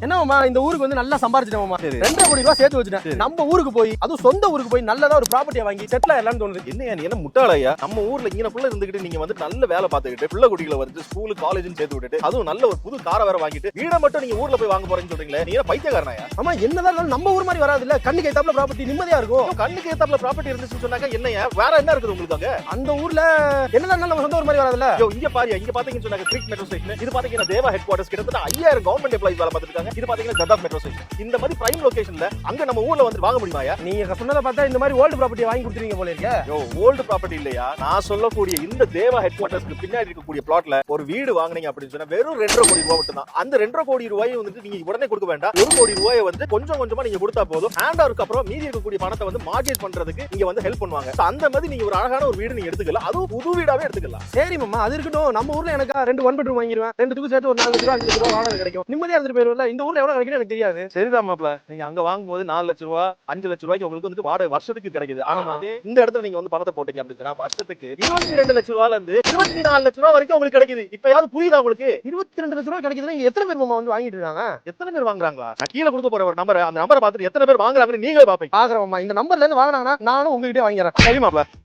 என்னமா இந்த ஊருக்கு வந்து நல்லா சம்பாரிச்சிட்டோமா, சரி. 2.5 கோடி ரூபாய் சேர்த்து வச்சுட்டேன். சரி. நம்ம ஊருக்கு போய், அதுவும் சொந்த ஊருக்கு போய் நல்லதா ஒரு ப்ராப்பர்ட்டியை வாங்கி செட்டில் ஆயிடலாம்னு தோணுது. என்னையா நீ என்ன முட்டாளையா? நம்ம ஊர்ல இங்கனக்குள்ள இருந்துகிட்டு நீங்க வந்து நல்ல வேலை பார்த்துக்கிட்டு பிள்ளை குட்டிகளை வந்து ஸ்கூல் காலேஜ்னு சேர்த்து விட்டுட்டு அதுவும் நல்ல ஒரு புது காரை வேற வாங்கிட்டு வீட மட்டும் நீங்க ஊர்ல போய் வாங்க போறீங்கன்னு சொல்றீங்களே, நீங்க பைத்தியக்காரனாயா? ஆமா, என்னதான் இருந்தாலும் நம்ம ஊர் மாதிரி வராது இல்ல. கண்ணுக்கு ஏத்தாப்புல ப்ராப்பர்ட்டி நிம்மதியா இருக்கும். கண்ணுக்கு ஏத்தாப்புல ப்ராப்பர்ட்டி இருந்துச்சுன்னு சொன்னாக்க என்னையா வேற என்ன இருக்குது உங்களுக்கு அங்க? அந்த ஊர்ல என்னதான் இருந்தாலும் நம்ம சொந்த ஊர் மாதிரி வராதுல்ல. ஐயோ, இங்க பாரியா, இங்க பாத்தீங்கன்னு சொன்னாக்க கிரிக் மெட்ரோ ஸ்டேஷன், இது பாத்தீங்கன்னா தேவா ஹெட் குவார்டர்ஸ், கிட்டத்தட்ட 5000 கவர்மெண்ட் எம்ப்ளாயிஸ் வேலை பார்த்துட்டு இருக்காங்க. இது பாத்தீங்கன்னா ஜதாப் மெட்ரோ ஸ்டேஷன். இந்த மாதிரி பிரைம் லொகேஷன்ல அங்க நம்ம ஊர்ல வந்து வாங்க முடியுமாயா? நீங்க சொன்னதை பார்த்தா இந்த மாதிரி ஓல்டு ப்ராப்பர்ட்டி வாங்கி கொடுத்துருவீங்க போல இருக்க. யோ, ஓல்டு ப்ராப்பர்ட்டி இல்லையா, நான் சொல்லக்கூடிய இந்த தேவா ஹெட் குவார்டர்ஸ்க்கு பின்னாடி இருக்கக்கூடிய பிளாட்ல ஒரு வீடு வாங்குனீங்க அப்படின்னு சொன்னா வெறும் 2.5 கோடி ரூபாய் மட்டும் தான். அந்த 2.5 கோடி ரூபாயை வந்து நீங்க உடனே கொடுக்க வேண்டாம். 1 கோடி ரூபாயை வந்து கொஞ்சம் கொஞ்சமா நீங்க கொடுத்தா போதும். ஹேண்ட் ஓவருக்கு அப்புறம் மீதி இருக்கக்கூடிய பணத்தை வந்து மார்கேஜ் பண்றதுக்கு இங்க வந்து ஹெல்ப் பண்ணுவாங்க. So, அந்த மாதிரி நீங்க ஒரு அழகான ஒரு வீடு நீங்க எடுத்துக்கலாம், அதுவும் புது வீடாவே எடுத்துக்கலாம். சரி மாமா, அது இருக்கட்டும். நம்ம ஊர்ல எனக்கு 2 1 பெட்ரூம் வாங்கிடுவேன். 2 சேர்த்து ஒரு 4 லட்ச ரூபா 5 லட்ச ரூபா வாடகை கிடைக்கும். நிம்மதியா இருந்துட்டு போயிருவல. இந்த ஊர்ல எவ்வளவு கிடைக்கும் எனக்கு தெரியாது. சரிதான் மாப்ள, நீங்க அங்க வாங்கும்போது 4 லட்சம் ரூபாய் 5 லட்சம் ரூபாய்க்கு உங்களுக்கு வந்து வாடகை வருஷத்துக்கு கிடைக்குது. ஆனா வந்து இந்த இடத்துல நீங்க வந்து பணத்தை போட்டீங்க அப்படின்னா வருஷத்துக்கு 22 லட்சம் ரூபாயில இருந்து 24 லட்சம் ரூபாய் வரைக்கும் உங்களுக்கு கிடைக்குது. இப்ப யாவது புரியுதா உங்களுக்கு? 22 லட்ச ரூபா கிடைக்குதுன்னா இங்க எத்தனை பேர் மாமா வந்து வாங்கிட்டு இருக்காங்க? எத்தனை பேர் வாங்குறாங்களா? நான் கீழே கொடுக்க போற ஒரு நம்பர், அந்த நம்பரை பார்த்துட்டு எத்தனை பேர் வாங்குறாங்கன்னு நீங்களே பாப்பீங்க. பாக்குறேன் மாமா. இந்த நம்பர்ல இருந்து வாங்கினாங்கன்னா நானும் உங்ககிட்டயே வாங்கிடுறேன். சரி மாப்ள.